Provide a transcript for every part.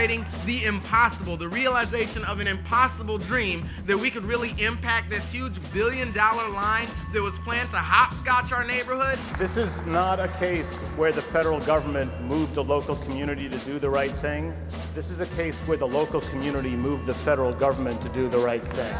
celebrating the impossible, the realization of an impossible dream that we could really impact this huge billion-dollar line that was planned to hopscotch our neighborhood. This is not a case where the federal government moved a local community to do the right thing. This is a case where the local community moved the federal government to do the right thing.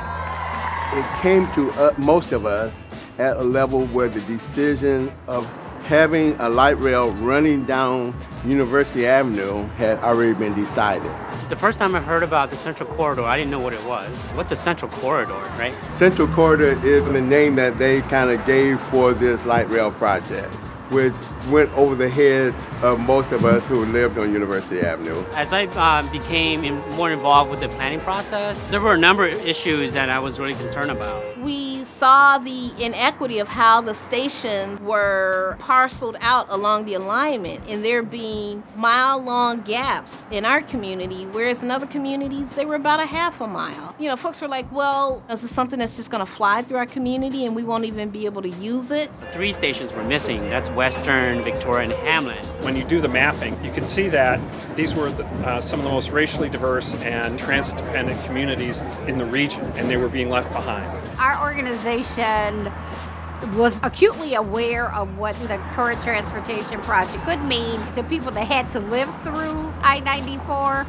It came to most of us at a level where the decision of having a light rail running down University Avenue had already been decided. The first time I heard about the Central Corridor, I didn't know what it was. What's a Central Corridor, right? Central Corridor is the name that they kind of gave for this light rail project, which went over the heads of most of us who lived on University Avenue. As I became more involved with the planning process, there were a number of issues that I was really concerned about. We saw the inequity of how the stations were parceled out along the alignment, and there being mile-long gaps in our community, whereas in other communities, they were about a half a mile. You know, folks were like, well, is this something that's just gonna fly through our community and we won't even be able to use it? 3 stations were missing. That's Western, Victoria, and Hamlin. When you do the mapping, you can see that these were some of the most racially diverse and transit-dependent communities in the region, and they were being left behind. Our organization was acutely aware of what the current transportation project could mean to people that had to live through I-94.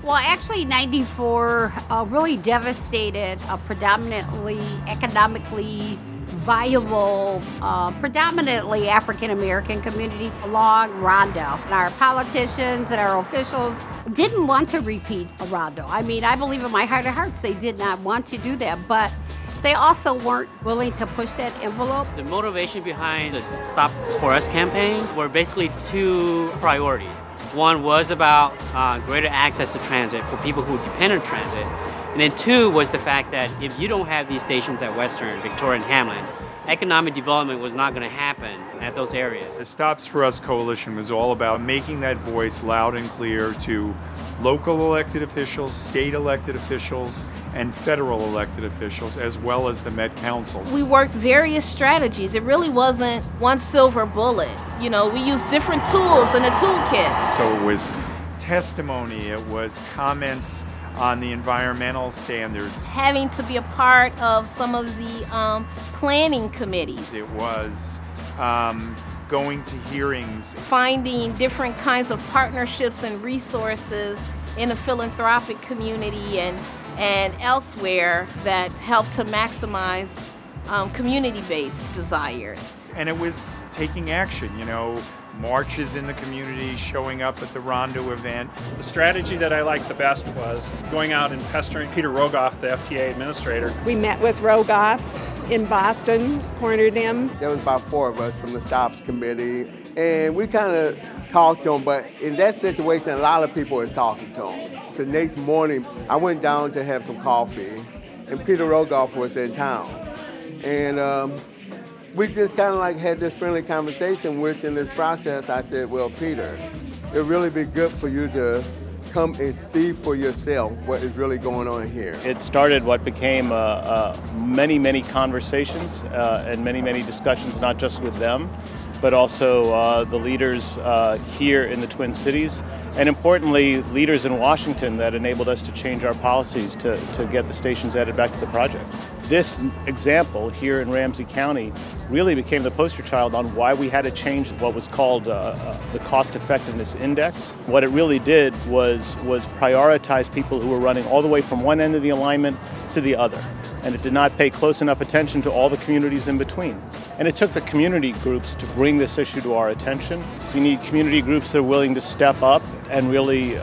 Well, actually, 94 really devastated a predominantly economically viable, predominantly African-American community along Rondo. And our politicians and our officials didn't want to repeat a Rondo. I mean, I believe in my heart of hearts they did not want to do that, but they also weren't willing to push that envelope. The motivation behind the Stops For Us campaign were basically 2 priorities. One was about greater access to transit for people who depend on transit. And then 2 was the fact that if you don't have these stations at Western, Victoria, and Hamlin, economic development was not going to happen at those areas. The Stops For Us coalition was all about making that voice loud and clear to local elected officials, state elected officials, and federal elected officials, as well as the Met Council. We worked various strategies. It really wasn't one silver bullet. You know, we used different tools in the toolkit. So it was testimony, it was comments on the environmental standards. Having to be a part of some of the planning committees. It was going to hearings. Finding different kinds of partnerships and resources in the philanthropic community and elsewhere that help to maximize community-based desires. And it was taking action, you know, marches in the community, showing up at the Rondo event. The strategy that I liked the best was going out and pestering Peter Rogoff, the FTA administrator. We met with Rogoff in Boston, cornered him. There was about 4 of us from the Stops Committee, and we kind of talked to him, but in that situation, a lot of people was talking to him. So the next morning, I went down to have some coffee, and Peter Rogoff was in town. And we just kind of like had this friendly conversation, which in this process, I said, well, Peter, it'd really be good for you to come and see for yourself what is really going on here. It started what became many, many conversations and many, many discussions, not just with them, but also the leaders here in the Twin Cities, and importantly, leaders in Washington that enabled us to change our policies to get the stations added back to the project. This example here in Ramsey County really became the poster child on why we had to change what was called the cost effectiveness index. What it really did was prioritize people who were running all the way from one end of the alignment to the other. And it did not pay close enough attention to all the communities in between. And it took the community groups to bring this issue to our attention. So you need community groups that are willing to step up and really,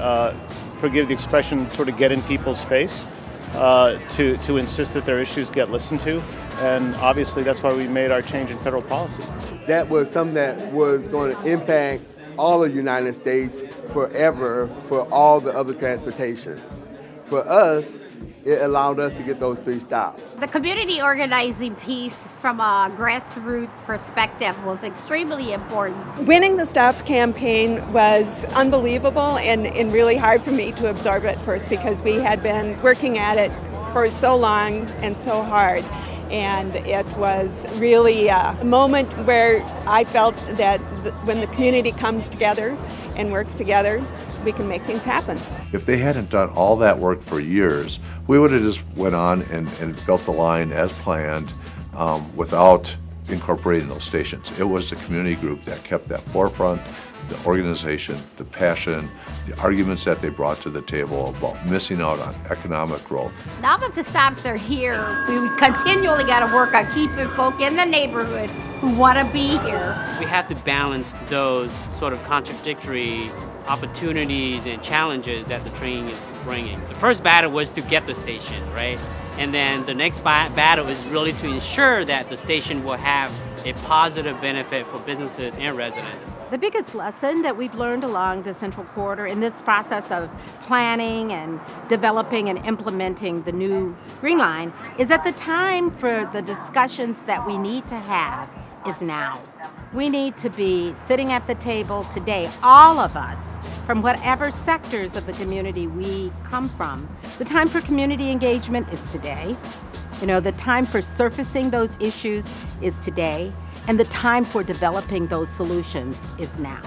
forgive the expression, sort of get in people's face to insist that their issues get listened to. And obviously that's why we made our change in federal policy. That was something that was going to impact all of the United States forever for all the other transportations. For us, it allowed us to get those 3 stops. The community organizing piece from a grassroots perspective was extremely important. Winning the Stops campaign was unbelievable and really hard for me to absorb at first because we had been working at it for so long and so hard. And it was really a moment where I felt that when the community comes together and works together, we can make things happen. If they hadn't done all that work for years, we would have just went on and built the line as planned without incorporating those stations. It was the community group that kept that forefront, the organization, the passion, the arguments that they brought to the table about missing out on economic growth. Now that the stops are here, we continually got to work on keeping folk in the neighborhood who want to be here. We have to balance those sort of contradictory opportunities and challenges that the train is bringing. The first battle was to get the station, right? And then the next battle is really to ensure that the station will have a positive benefit for businesses and residents. The biggest lesson that we've learned along the Central Corridor in this process of planning and developing and implementing the new Green Line is that the time for the discussions that we need to have is now. We need to be sitting at the table today, all of us, from whatever sectors of the community we come from. The time for community engagement is today. You know, the time for surfacing those issues is today, and the time for developing those solutions is now.